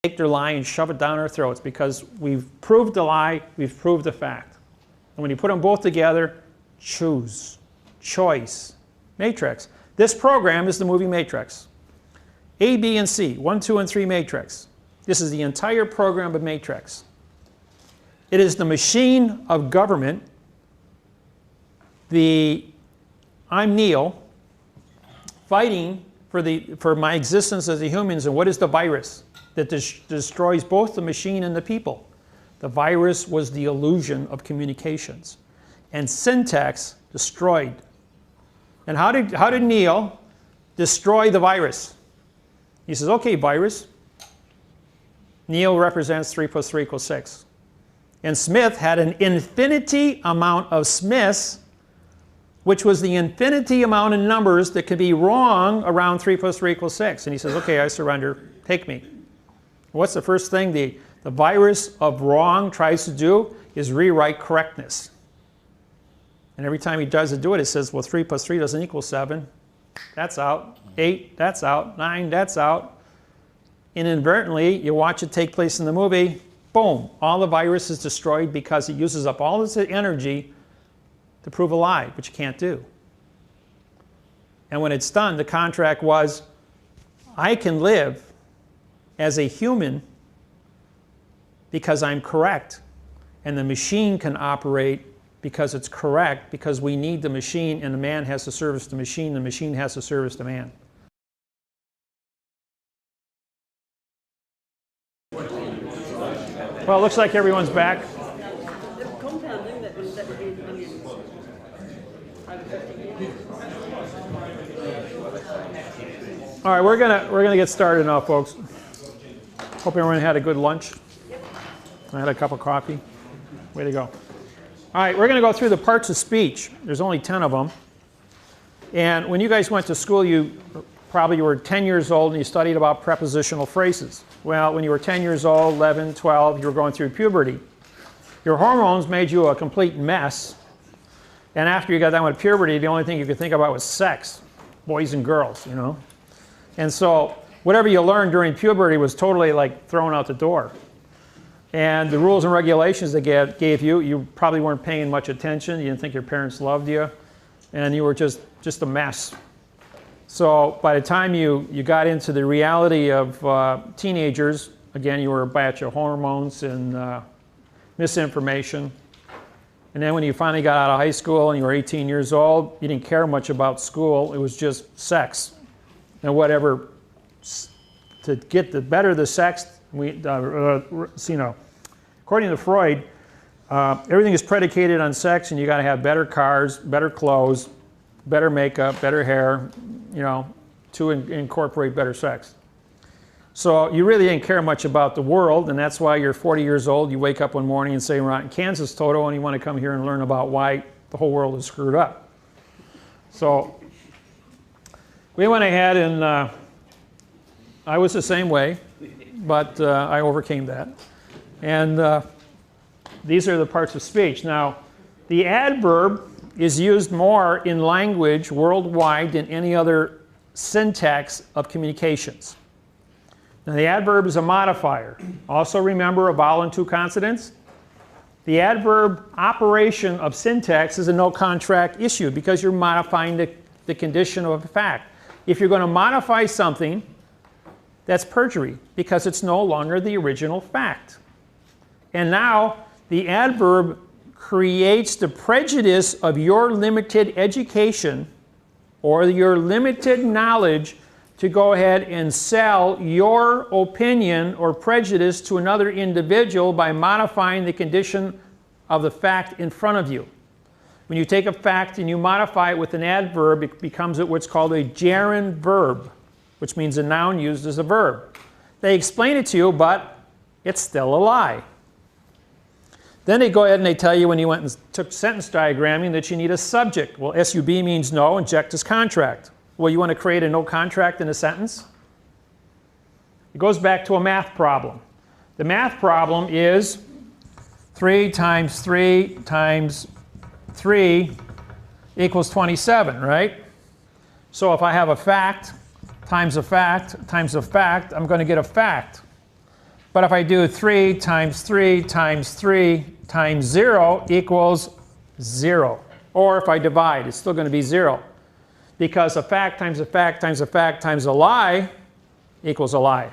take their lie and shove it down our throats, because we've proved the lie, we've proved the fact. And when you put them both together, choose, choice, matrix. This program is the movie Matrix. A, B, and C, 1, 2, and 3 matrix. This is the entire program of Matrix. It is the machine of government. I'm Neil, fighting for my existence as a human. And what is the virus that destroys both the machine and the people? The virus was the illusion of communications. And syntax destroyed. And how did Neil destroy the virus? He says, okay, virus. Neil represents 3 + 3 = 6. And Smith had an infinity amount of Smiths, which was the infinity amount of numbers that could be wrong around 3 + 3 = 6. And he says, okay, I surrender. Take me. What's the first thing the virus of wrong tries to do? Is rewrite correctness. And every time he does do it, it says, well, 3 + 3 doesn't equal 7. That's out. 8, that's out. 9, that's out. Inadvertently, you watch it take place in the movie, boom, all the virus is destroyed because it uses up all its energy to prove a lie, which you can't do. And when it's done, the contract was, I can live as a human because I'm correct, and the machine can operate because it's correct, because we need the machine, and the man has to service the machine has to service the man. Well, it looks like everyone's back. All right, we're gonna get started now, folks. Hope everyone had a good lunch. I had a cup of coffee. Way to go. All right, we're going to go through the parts of speech. There's only 10 of them. And when you guys went to school, you probably were 10 years old and you studied about prepositional phrases. Well, when you were 10 years old, 11, 12, you were going through puberty. Your hormones made you a complete mess. And after you got done with puberty, the only thing you could think about was sex. Boys and girls, you know. And so whatever you learned during puberty was totally like thrown out the door. And the rules and regulations they gave you, you probably weren't paying much attention. You didn't think your parents loved you. And you were just a mess. So by the time you got into the reality of teenagers, again, you were a batch of hormones and misinformation. And then when you finally got out of high school and you were 18 years old, you didn't care much about school. It was just sex. And whatever, to get the better the sex, according to Freud, everything is predicated on sex, and you got to have better cars, better clothes, better makeup, better hair, you know, to incorporate better sex. So you really didn't care much about the world, and that's why you're 40 years old, you wake up one morning and say, we're out in Kansas, Toto, and you want to come here and learn about why the whole world is screwed up. So we went ahead and I was the same way. But I overcame that. And these are the parts of speech. Now, the adverb is used more in language worldwide than any other syntax of communications. Now, the adverb is a modifier. Also remember a vowel and 2 consonants. The adverb operation of syntax is a no contract issue because you're modifying the condition of a fact. If you're going to modify something, that's perjury, because it's no longer the original fact. And now the adverb creates the prejudice of your limited education or your limited knowledge to go ahead and sell your opinion or prejudice to another individual by modifying the condition of the fact in front of you. When you take a fact and you modify it with an adverb, it becomes what's called a gerund verb, which means a noun used as a verb. They explain it to you, but it's still a lie. Then they go ahead and they tell you when you went and took sentence diagramming that you need a subject. Well, SUB means no, and JECT is contract. Well, you want to create a no contract in a sentence? It goes back to a math problem. The math problem is 3 times 3 times 3 equals 27, right? So if I have a fact, times a fact, times a fact, I'm going to get a fact. But if I do 3 times 3 times 3 times 0 equals 0. Or if I divide, it's still going to be 0. Because a fact times a fact times a fact times a lie equals a lie.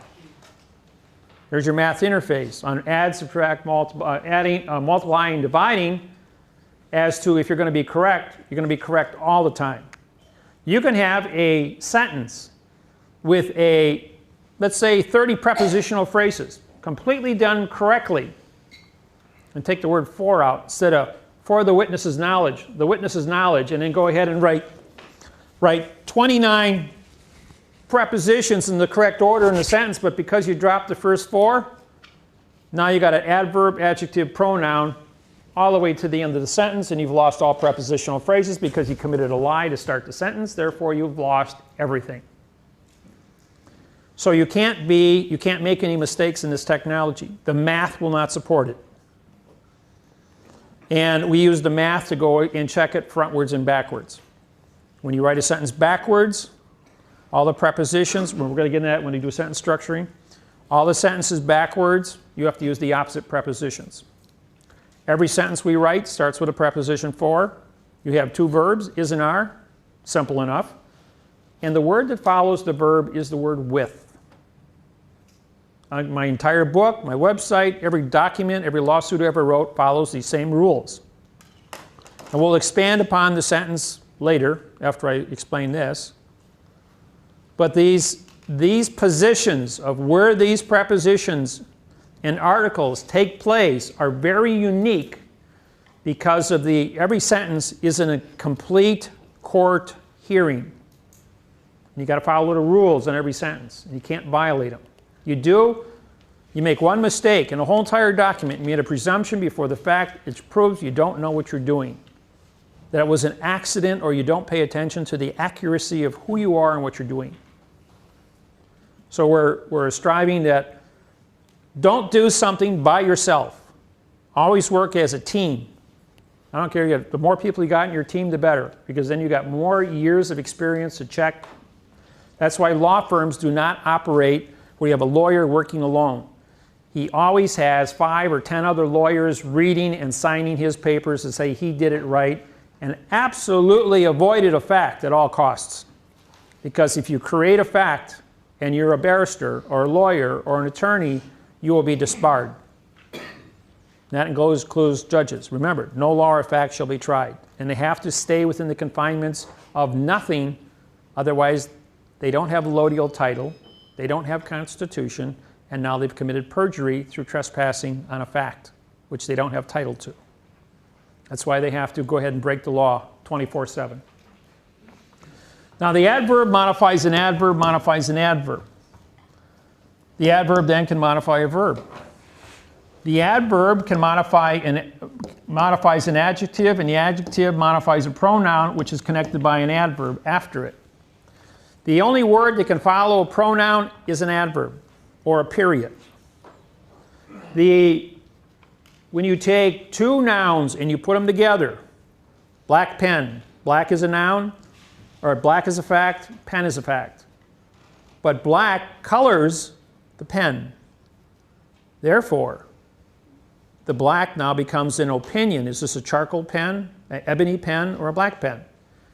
There's your math interface on add, subtract, multiplying, dividing. As to if you're going to be correct, you're going to be correct all the time. You can have a sentence with a, let's say, 30 prepositional phrases, completely done correctly. And take the word for out instead of for the witness's knowledge, and then go ahead and write 29 prepositions in the correct order in the sentence, but because you dropped the first 4, now you got an adverb, adjective, pronoun, all the way to the end of the sentence, and you've lost all prepositional phrases because you committed a lie to start the sentence. Therefore, you've lost everything. So you can't make any mistakes in this technology. The math will not support it. And we use the math to go and check it frontwards and backwards. When you write a sentence backwards, all the prepositions, we're going to get into that when we do sentence structuring, all the sentences backwards, you have to use the opposite prepositions. Every sentence we write starts with a preposition for. You have 2 verbs, is and are, simple enough. And the word that follows the verb is the word with. My entire book, my website, every document, every lawsuit I ever wrote follows these same rules. And we'll expand upon the sentence later after I explain this. But these positions of where these prepositions and articles take place are very unique because of every sentence is in a complete court hearing. And you got to follow the rules on every sentence. And you can't violate them. You do, you make one mistake in a whole entire document, you made a presumption before the fact, it proves you don't know what you're doing. That it was an accident, or you don't pay attention to the accuracy of who you are and what you're doing. So we're striving that don't do something by yourself. Always work as a team. I don't care, the more people you got in your team, the better, because then you got more years of experience to check. That's why law firms do not operate where you have a lawyer working alone. He always has 5 or 10 other lawyers reading and signing his papers to say he did it right, and absolutely avoided a fact at all costs. Because if you create a fact and you're a barrister or a lawyer or an attorney, you will be disbarred. That includes judges. Remember, no law or fact shall be tried. And they have to stay within the confinements of nothing, otherwise they don't have a lodial title, they don't have constitution, and now they've committed perjury through trespassing on a fact, which they don't have title to. That's why they have to go ahead and break the law 24/7. Now the adverb modifies an adverb, modifies an adverb. The adverb then can modify a verb. The adverb can modifies an adjective, and the adjective modifies a pronoun, which is connected by an adverb after it. The only word that can follow a pronoun is an adverb, or a period. When you take 2 nouns and you put them together, black pen, black is a noun, or black is a fact, pen is a fact. But black colors the pen. Therefore, the black now becomes an opinion. Is this a charcoal pen, an ebony pen, or a black pen?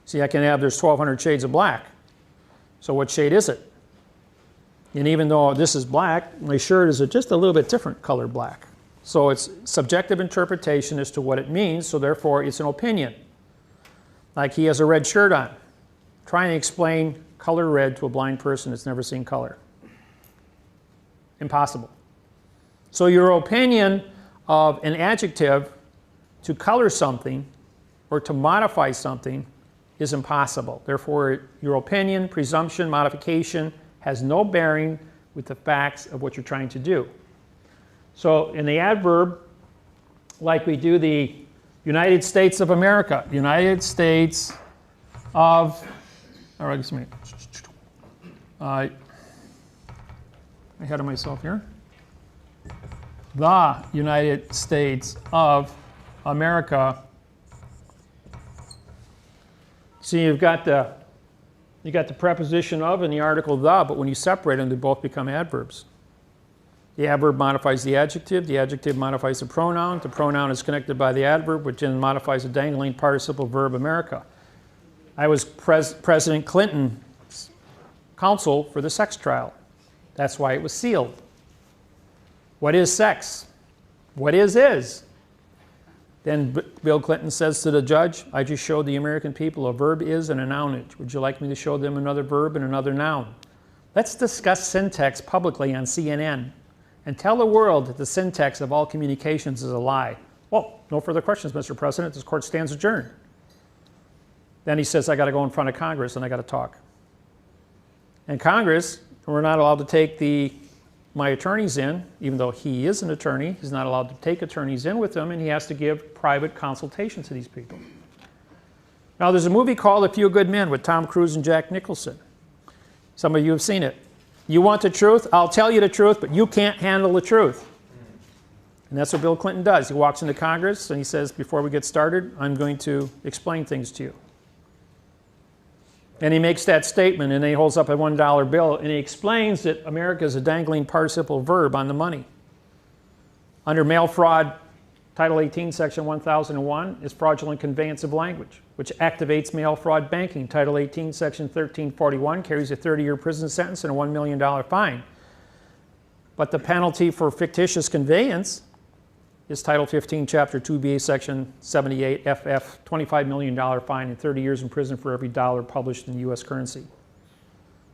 See, there's 1,200 shades of black. So what shade is it? And even though this is black, my shirt is just a little bit different color black. So it's subjective interpretation as to what it means, so therefore it's an opinion. Like he has a red shirt on. Try and explain color red to a blind person that's never seen color. Impossible. So your opinion of an adjective to color something or to modify something is impossible. Therefore, your opinion, presumption, modification has no bearing with the facts of what you're trying to do. So in the adverb, like we do the United States of America, United States of, all right, excuse me. Ahead of myself here. The United States of America. See, you got the preposition of and the article the, but when you separate them, they both become adverbs. The adverb modifies the adjective modifies the pronoun is connected by the adverb, which then modifies the dangling participle verb America. I was President Clinton's counsel for the sex trial. That's why it was sealed. What is sex? What is? Then Bill Clinton says to the judge, I just showed the American people a verb is and a noun is. Would you like me to show them another verb and another noun? Let's discuss syntax publicly on CNN and tell the world that the syntax of all communications is a lie. Well, no further questions, Mr. President. This court stands adjourned. Then he says, I got to go in front of Congress and I got to talk. And Congress, we're not allowed to take my attorneys in, even though he is an attorney. He's not allowed to take attorneys in with him, and he has to give private consultation to these people. Now, there's a movie called A Few Good Men with Tom Cruise and Jack Nicholson. Some of you have seen it. You want the truth? I'll tell you the truth, but you can't handle the truth. And that's what Bill Clinton does. He walks into Congress and he says, before we get started, I'm going to explain things to you. And he makes that statement, and then he holds up a $1 bill, and he explains that America is a dangling participle verb on the money. Under mail fraud, Title 18, Section 1001 is fraudulent conveyance of language, which activates mail fraud banking. Title 18, Section 1341 carries a 30-year prison sentence and a $1 million fine. But the penalty for fictitious conveyance is Title 15, Chapter 2B, Section 78, FF, $25 million fine and 30 years in prison for every dollar published in U.S. currency.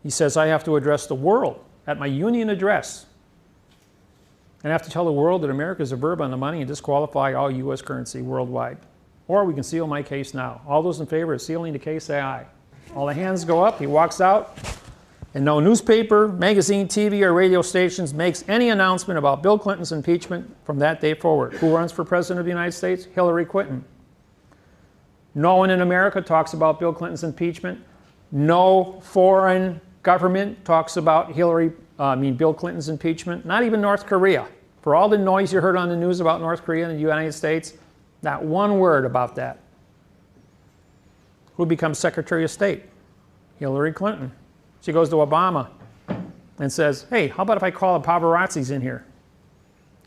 He says, I have to address the world at my union address. And I have to tell the world that America is a verb on the money and disqualify all U.S. currency worldwide. Or we can seal my case now. All those in favor of sealing the case, say aye. All the hands go up. He walks out. And no newspaper, magazine, TV, or radio stations makes any announcement about Bill Clinton's impeachment from that day forward. Who runs for President of the United States? Hillary Clinton. No one in America talks about Bill Clinton's impeachment. No foreign government talks about Bill Clinton's impeachment. Not even North Korea. For all the noise you heard on the news about North Korea and the United States, not one word about that. Who becomes Secretary of State? Hillary Clinton. She goes to Obama and says, hey, how about if I call the paparazzis in here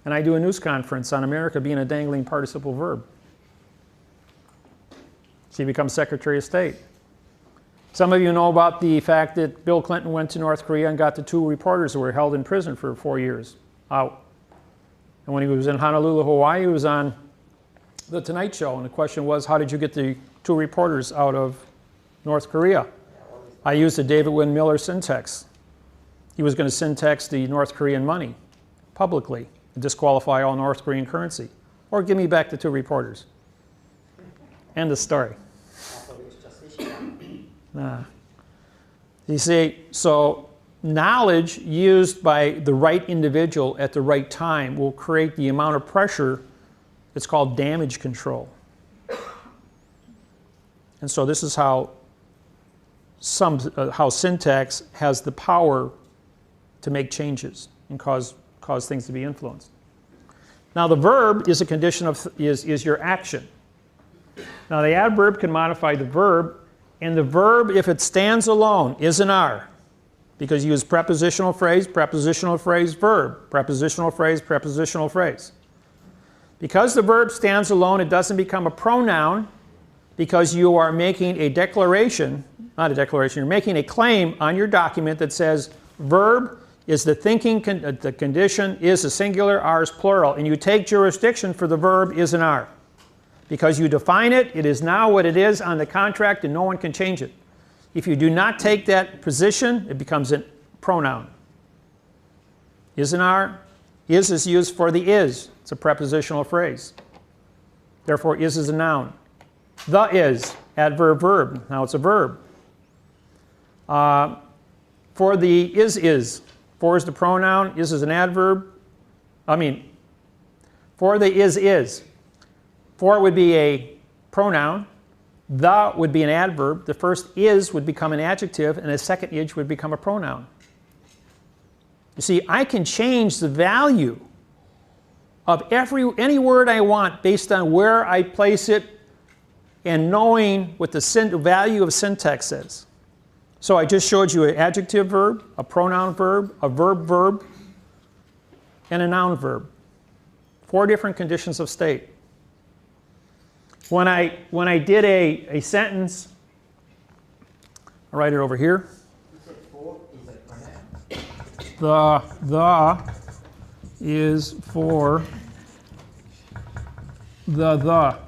and I do a news conference on America being a dangling participle verb? She becomes Secretary of State. Some of you know about the fact that Bill Clinton went to North Korea and got the 2 reporters who were held in prison for 4 years out. And when he was in Honolulu, Hawaii, he was on The Tonight Show, and the question was, how did you get the 2 reporters out of North Korea? I used the David Wynn Miller syntax. He was going to syntax the North Korean money publicly and disqualify all North Korean currency. Or give me back the 2 reporters. End of story. You see, so knowledge used by the right individual at the right time will create the amount of pressure that's called damage control. And so this is how syntax has the power to make changes and cause things to be influenced. Now the verb is a condition of, is your action. Now the adverb can modify the verb, and the verb, if it stands alone, is an R. Because you use prepositional phrase, verb, prepositional phrase. Because the verb stands alone, it doesn't become a pronoun, because you are making a declaration, not a declaration, you're making a claim on your document that says verb is the thinking, the condition is a singular, R is plural, and you take jurisdiction for the verb is an R. Because you define it, it is now what it is on the contract and no one can change it. If you do not take that position, it becomes a pronoun. Is an R. Is used for the is. It's a prepositional phrase. Therefore, is a noun. The is, adverb verb. Now it's a verb. For the is. For is the pronoun. Is an adverb. For the is. For would be a pronoun. The would be an adverb. The first is would become an adjective, and the second is would become a pronoun. You see, I can change the value of any word I want based on where I place it and knowing what the value of syntax is. So I just showed you an adjective verb, a pronoun verb, a verb verb, and a noun verb. 4 different conditions of state. When I did a sentence, I'll write it over here. The is for the.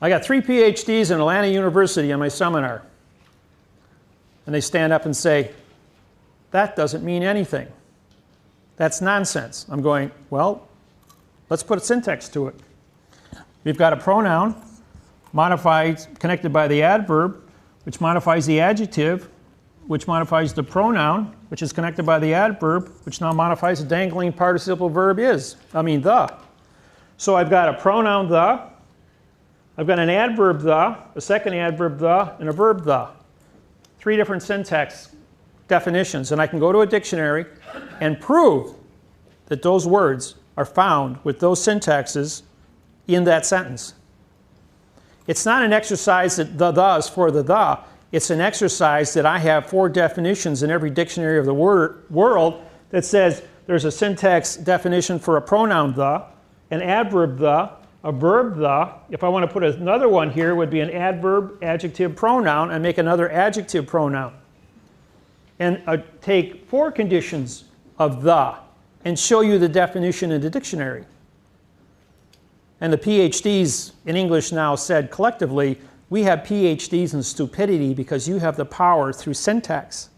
I got 3 PhDs in Atlanta University on my seminar. And they stand up and say, that doesn't mean anything. That's nonsense. I'm going, well, let's put a syntax to it. We've got a pronoun modified, connected by the adverb, which modifies the adjective, which modifies the pronoun, which is connected by the adverb, which now modifies the dangling participle verb the. So I've got a pronoun the, I've got an adverb the, a second adverb the, and a verb the. 3 different syntax definitions, and I can go to a dictionary and prove that those words are found with those syntaxes in that sentence. It's not an exercise that the is for the. It's an exercise that I have 4 definitions in every dictionary of the world that says there's a syntax definition for a pronoun the, an adverb the, a verb the. If I want to put another one here, it would be an adverb, adjective, pronoun, and make another adjective pronoun. And take 4 conditions of the and show you the definition in the dictionary. And the PhDs in English now said collectively, we have PhDs in stupidity because you have the power through syntax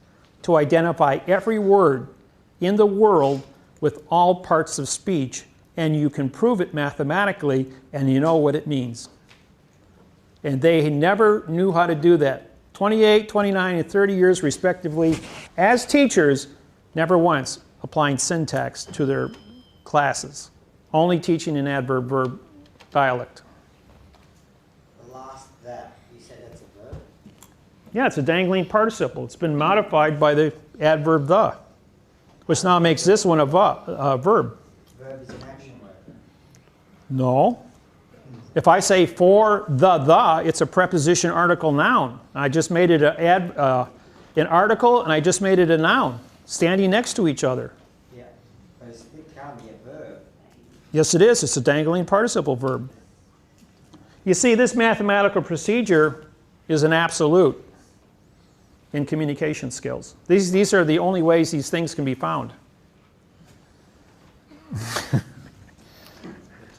to identify every word in the world with all parts of speech, and you can prove it mathematically, and you know what it means. And they never knew how to do that. 28, 29, and 30 years respectively, as teachers, never once applying syntax to their classes, only teaching an adverb-verb dialect. The last that, you said that's a verb? Yeah, it's a dangling participle. It's been modified by the adverb the, which now makes this one a verb. Verb is an action word. No. If I say for the, it's a preposition article noun. I just made it an article, and I just made it a noun, standing next to each other. Yeah, but it can't be a verb. Yes, it is. It's a dangling participle verb. You see, this mathematical procedure is an absolute in communication skills. These are the only ways these things can be found.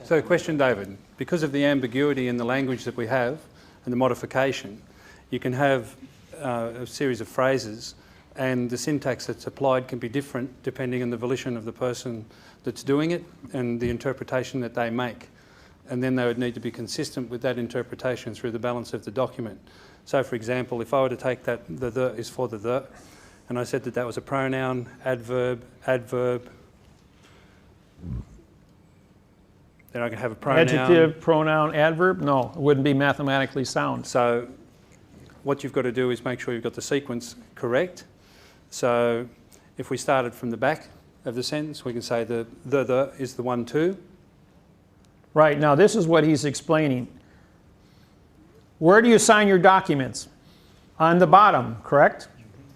So question, David. Because of the ambiguity in the language that we have and the modification, you can have a series of phrases, and the syntax that's applied can be different depending on the volition of the person that's doing it and the interpretation that they make. And then they would need to be consistent with that interpretation through the balance of the document. So for example, if I were to take that the is for the, and I said that that was a pronoun, adverb, then I can have a pronoun. Adjective, pronoun, adverb? No, it wouldn't be mathematically sound. So what you've got to do is make sure you've got the sequence correct. So if we started from the back of the sentence, we can say the is the 1, 2. Right, now this is what he's explaining. Where do you sign your documents? On the bottom, correct?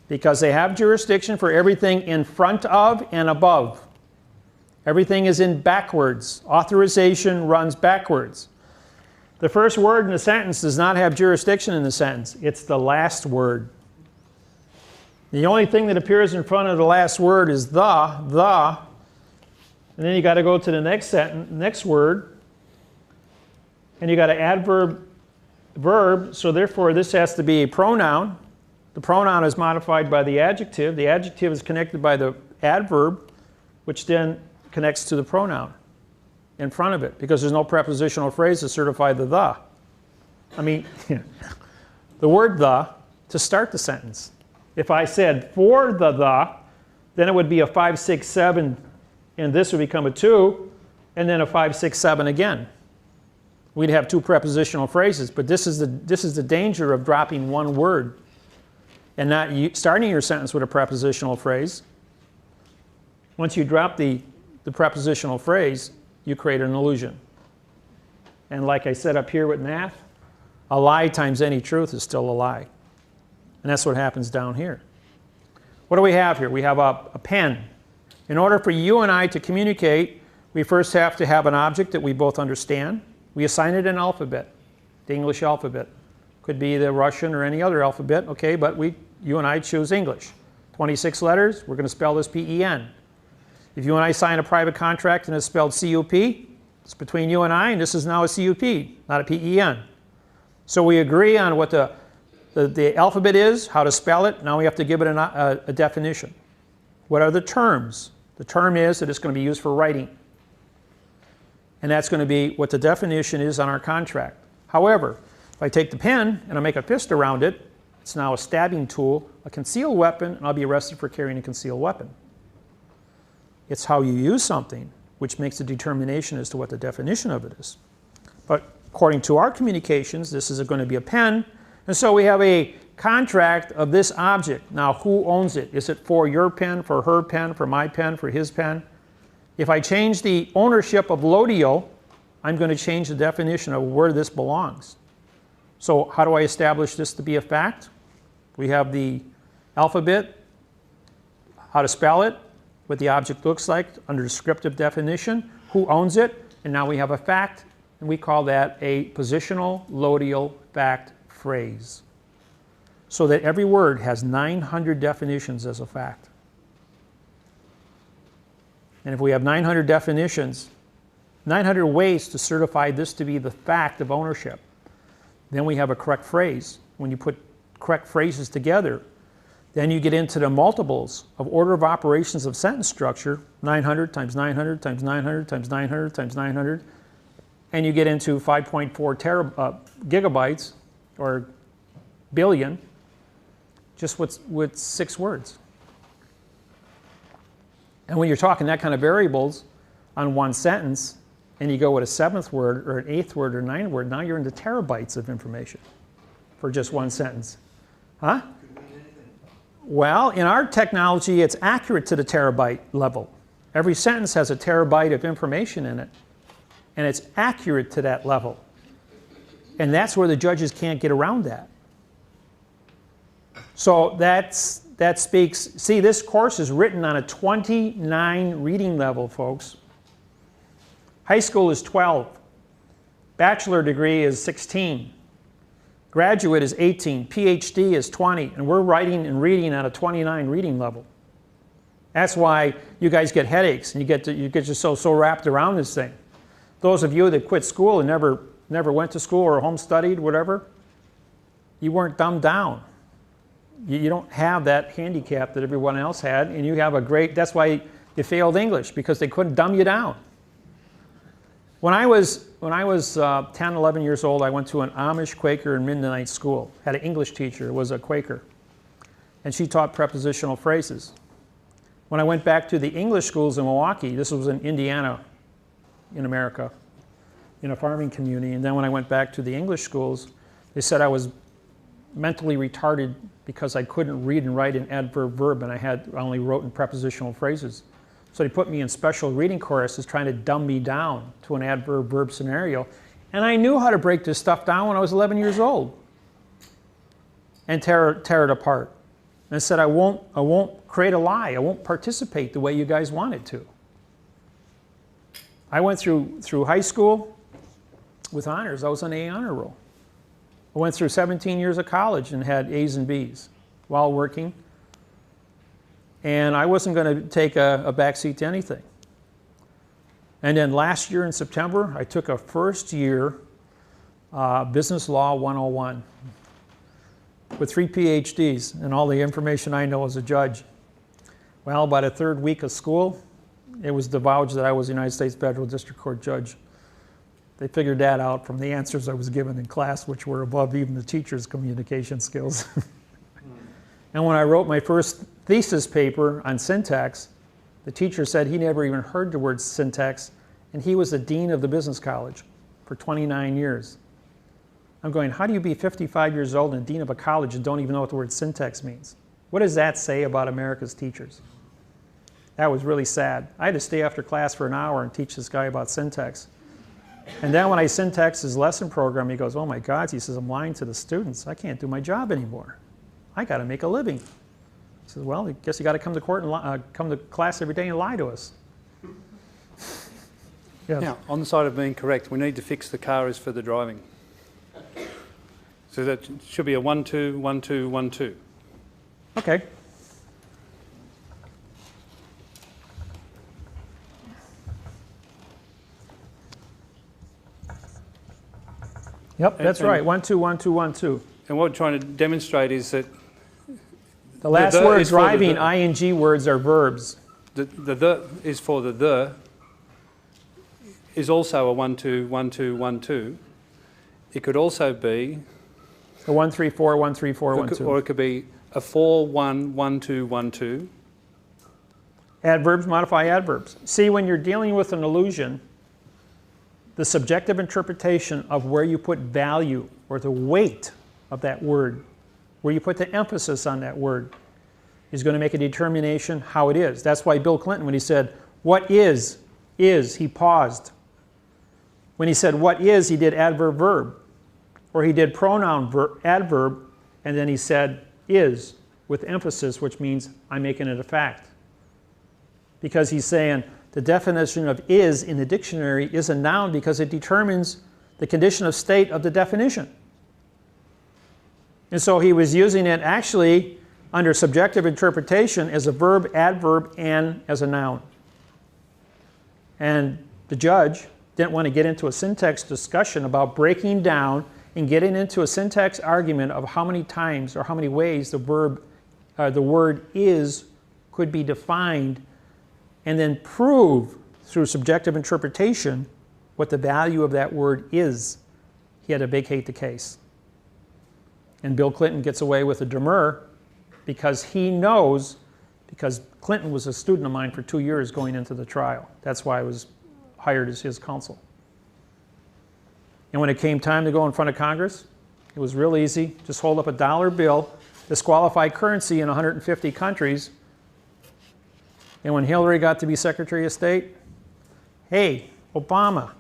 Because they have jurisdiction for everything in front of and above. Everything is in backwards. Authorization runs backwards. The first word in the sentence does not have jurisdiction in the sentence. It's the last word. The only thing that appears in front of the last word is the, and then you got to go to the next sentence, next word, and you got to adverb, verb, so therefore this has to be a pronoun. The pronoun is modified by the adjective. The adjective is connected by the adverb, which then connects to the pronoun in front of it, because there's no prepositional phrase to certify the. I mean, the word the to start the sentence. If I said for the, then it would be a 5, 6, 7, and this would become a 2, and then a 5, 6, 7 again. We'd have 2 prepositional phrases, but this is the danger of dropping one word and not starting your sentence with a prepositional phrase. Once you drop the prepositional phrase, you create an illusion. And like I said up here with math, a lie times any truth is still a lie. And that's what happens down here. What do we have here? We have a pen. In order for you and I to communicate, we first have to have an object that we both understand. We assign it an alphabet, the English alphabet. Could be the Russian or any other alphabet, okay, but you and I choose English. 26 letters, we're going to spell this P-E-N. If you and I sign a private contract and it's spelled C-U-P, it's between you and I, and this is now a C-U-P, not a P-E-N. So we agree on what the alphabet is, how to spell it. Now we have to give it a definition. What are the terms? The term is that it's going to be used for writing. And that's going to be what the definition is on our contract. However, if I take the pen and I make a fist around it, it's now a stabbing tool, a concealed weapon, and I'll be arrested for carrying a concealed weapon. It's how you use something which makes a determination as to what the definition of it is. But according to our communications, this is going to be a pen, and so we have a contract of this object. Now, who owns it? Is it for your pen, for her pen, for my pen, for his pen? If I change the ownership of Lodio, I'm going to change the definition of where this belongs. So how do I establish this to be a fact? We have the alphabet, how to spell it, what the object looks like under descriptive definition, who owns it, and now we have a fact, and we call that a positional Lodial fact phrase. So that every word has 900 definitions as a fact. And if we have 900 definitions, 900 ways to certify this to be the fact of ownership, then we have a correct phrase. When you put correct phrases together, then you get into the multiples of order of operations of sentence structure, 900 times 900 times 900 times 900 times 900, and you get into 5.4 gigabytes or billion, just with 6 words. And when you're talking that kind of variables on one sentence, and you go with a 7th word or an 8th word or 9th word, now you're into terabytes of information for just one sentence. Huh? Well, in our technology, it's accurate to the terabyte level. Every sentence has a terabyte of information in it, and it's accurate to that level. And that's where the judges can't get around that. So that speaks, see, this course is written on a 29 reading level, folks. High school is 12. Bachelor degree is 16. Graduate is 18. PhD is 20. And we're writing and reading on a 29 reading level. That's why you guys get headaches and you get yourself so wrapped around this thing. Those of you that quit school and never went to school or home studied, whatever, you weren't dumbed down. You don't have that handicap that everyone else had, and you have a great, that's why you failed English, because they couldn't dumb you down. When I was 10, 11 years old, I went to an Amish Quaker and Mennonite school. Had an English teacher, was a Quaker, and she taught prepositional phrases. When I went back to the English schools in Milwaukee, this was in Indiana, in America, in a farming community, and then when I went back to the English schools, they said I was mentally retarded because I couldn't read and write an adverb verb, and I only wrote in prepositional phrases. So they put me in special reading courses trying to dumb me down to an adverb verb scenario. And I knew how to break this stuff down when I was 11 years old and tear it apart. And I said, I won't create a lie. I won't participate the way you guys wanted to. I went through high school with honors. I was on A honor roll. I went through 17 years of college and had A's and B's while working. And I wasn't going to take a backseat to anything. And then last year in September, I took a first year Business Law 101 with 3 PhDs and all the information I know as a judge. Well, by the 3rd week of school, it was divulged that I was a United States Federal District Court judge. They figured that out from the answers I was given in class, which were above even the teacher's communication skills. And when I wrote my first thesis paper on syntax, the teacher said he never even heard the word syntax, and he was the dean of the business college for 29 years. I'm going, how do you be 55 years old and dean of a college and don't even know what the word syntax means? What does that say about America's teachers? That was really sad. I had to stay after class for an hour and teach this guy about syntax. And then when I syntaxed his lesson program, he goes, oh my God, he says, I'm lying to the students. I can't do my job anymore. I got to make a living. He says, well, I guess you got to come to court and come to class every day and lie to us. Yes. Now, on the side of being correct, we need to fix the car is for the driving. So that should be a 1, 2, 1, 2, 1, 2. Okay. Yep, that's right. 1, 2, 1, 2, 1, 2. And what we're trying to demonstrate is that The last the word is for the driving, ing words are verbs. the is for the is also a 1, 2, 1, 2, 1, 2. It could also be The 1, 3, 4, 1, 3, 4, 1, 2. or it could be a 4, 1, 1, 2, 1, 2. Adverbs modify adverbs. See, when you're dealing with an illusion, the subjective interpretation of where you put value or the weight of that word, where you put the emphasis on that word, is going to make a determination how it is. That's why Bill Clinton, when he said, what is, he paused. When he said, what is, he did adverb verb. Or he did pronoun adverb, and then he said, is, with emphasis, which means I'm making it a fact. Because he's saying the definition of is in the dictionary is a noun because it determines the condition of state of the definition. And so he was using it actually under subjective interpretation as a verb, adverb, and as a noun. And the judge didn't want to get into a syntax discussion about breaking down and getting into a syntax argument of how many times or how many ways the word is could be defined, and then prove through subjective interpretation what the value of that word is. He had to vacate the case. And Bill Clinton gets away with a demur because he knows, because Clinton was a student of mine for 2 years going into the trial. That's why I was hired as his counsel. And when it came time to go in front of Congress, it was real easy. Just hold up a dollar bill, disqualify currency in 150 countries. And when Hillary got to be Secretary of State, hey, Obama,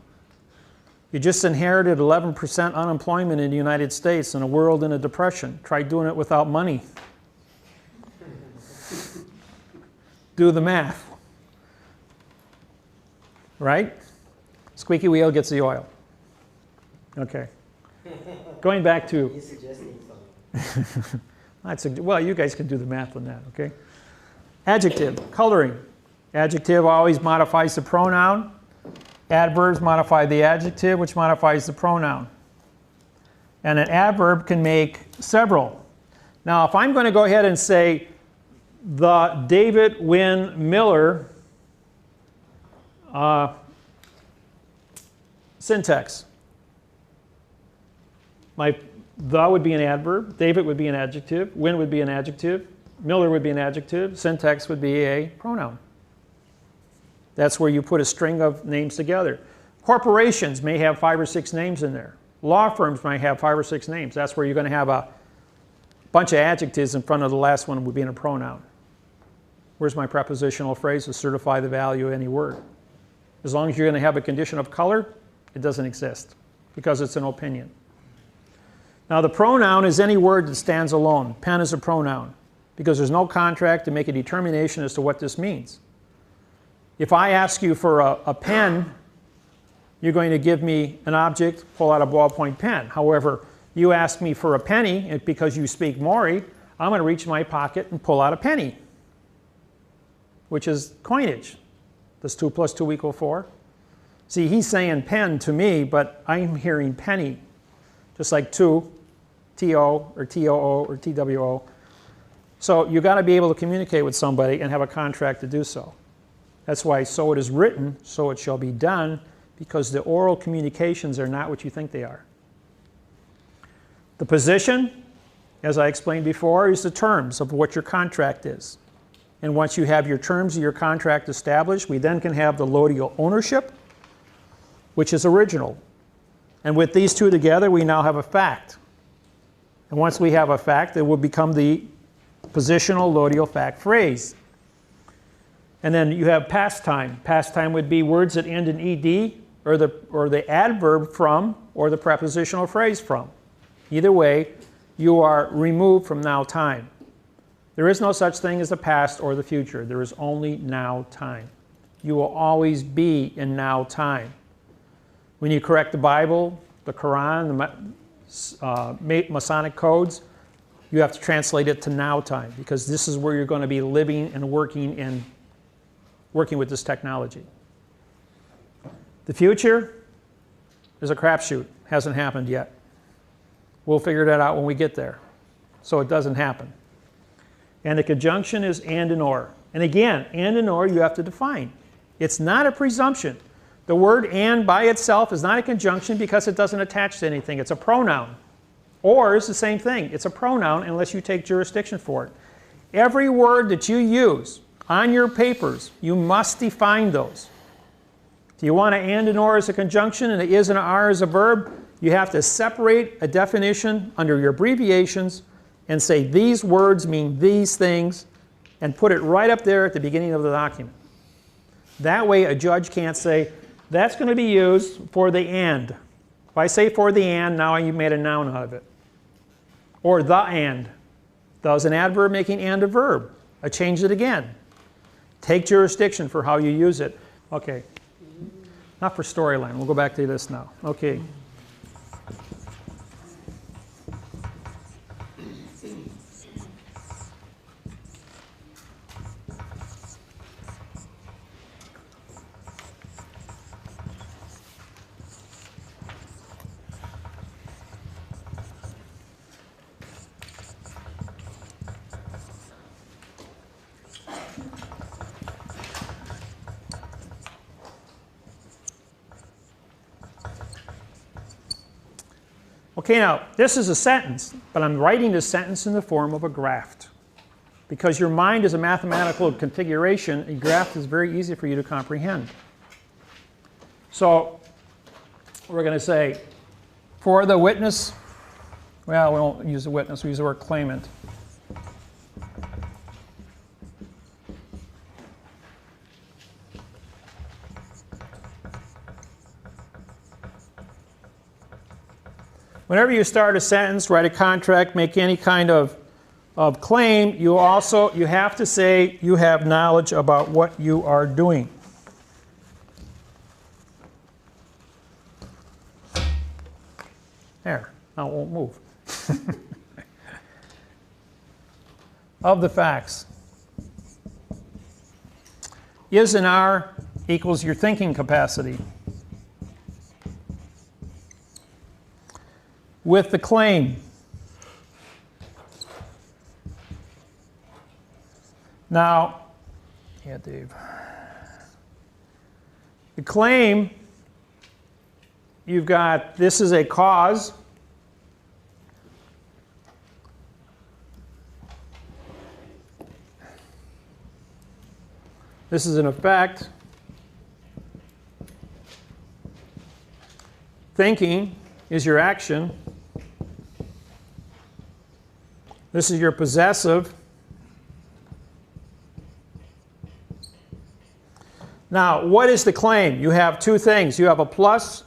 you just inherited 11% unemployment in the United States and a world in a depression. Try doing it without money. Do the math. Right? Squeaky wheel gets the oil. Okay. Going back to... He's suggesting something. Well, you guys can do the math on that, okay? Adjective, coloring. Adjective always modifies the pronoun. Adverbs modify the adjective, which modifies the pronoun. And an adverb can make several. Now, if I'm going to go ahead and say, the David Wynn Miller syntax. The would be an adverb, David would be an adjective, Wynn would be an adjective, Miller would be an adjective, syntax would be a pronoun. That's where you put a string of names together. Corporations may have 5 or 6 names in there. Law firms might have 5 or 6 names. That's where you're going to have a bunch of adjectives in front of the last one would be in a pronoun. Where's my prepositional phrase to certify the value of any word? As long as you're going to have a condition of color, it doesn't exist because it's an opinion. Now the pronoun is any word that stands alone. Pen is a pronoun because there's no contract to make a determination as to what this means. If I ask you for a pen, you're going to give me an object, pull out a ballpoint pen. However, you ask me for a penny, and because you speak Maori, I'm going to reach in my pocket and pull out a penny, which is coinage. Does 2 plus 2 equal 4? See, he's saying pen to me, but I'm hearing penny, just like 2, T-O, or T-O-O, or T-W-O. So you've got to be able to communicate with somebody and have a contract to do so. That's why so it is written, so it shall be done, because the oral communications are not what you think they are. The position, as I explained before, is the terms of what your contract is. And once you have your terms of your contract established, we then can have the lodio ownership, which is original. And with these two together, we now have a fact. And once we have a fact, it will become the positional lodio fact phrase. And then you have past time. Past time would be words that end in ed, or the adverb from, or the prepositional phrase from. Either way, you are removed from now time. There is no such thing as the past or the future. There is only now time. You will always be in now time. When you correct the Bible, the Quran, the Masonic codes, you have to translate it to now time, because this is where you're going to be living and working with this technology. The future is a crapshoot. Hasn't happened yet. We'll figure that out when we get there. So it doesn't happen. And the conjunction is and or. And again, and or you have to define. It's not a presumption. The word and by itself is not a conjunction because it doesn't attach to anything. It's a pronoun. Or is the same thing. It's a pronoun unless you take jurisdiction for it. Every word that you use on your papers, you must define those. If you want to and or as a conjunction and is and are as a verb, you have to separate a definition under your abbreviations and say these words mean these things and put it right up there at the beginning of the document. That way a judge can't say, that's going to be used for the and. If I say for the and, now you've made a noun out of it. Or the and. That was an adverb making and a verb. I changed it again. Take jurisdiction for how you use it. Okay. Not for storyline. We'll go back to this now. Okay. Okay, now, this is a sentence, but I'm writing this sentence in the form of a graph. Because your mind is a mathematical configuration, a graph is very easy for you to comprehend. So, we're going to say, for the witness, well, we won't use the witness, we use the word claimant. Whenever you start a sentence, write a contract, make any kind of claim, you have to say you have knowledge about what you are doing. There, now it won't move. Of the facts. Is and are equals your thinking capacity. With the claim. Now, yeah, Dave. The claim, you've got, this is a cause. This is an effect. Thinking is your action. This is your possessive. Now, what is the claim? You have two things. You have a plus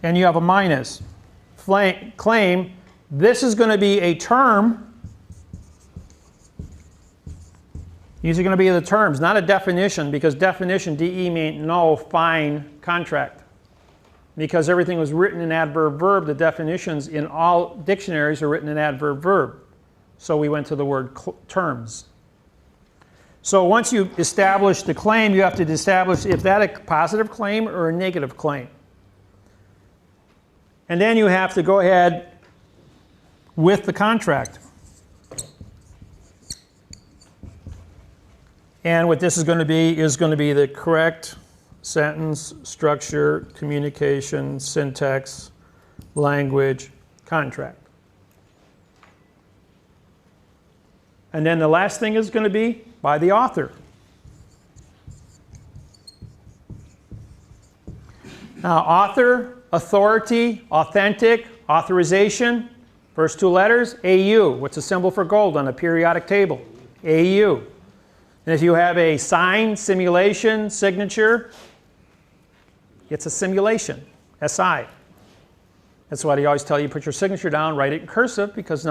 and you have a minus. Claim, this is going to be a term. These are going to be the terms, not a definition, because definition, DE, means no, fine, contract. Because everything was written in adverb verb, the definitions in all dictionaries are written in adverb verb. So we went to the word terms. So once you establish the claim, you have to establish if that a positive claim or a negative claim. And then you have to go ahead with the contract. And what this is going to be the correct sentence, structure, communication, syntax, language, contract. And then the last thing is going to be by the author. Now, author, authority, authentic, authorization, first two letters, AU. What's the symbol for gold on a periodic table? AU. And if you have a sign, simulation, signature, it's a simulation, SI. That's why they always tell you put your signature down, write it in cursive, because now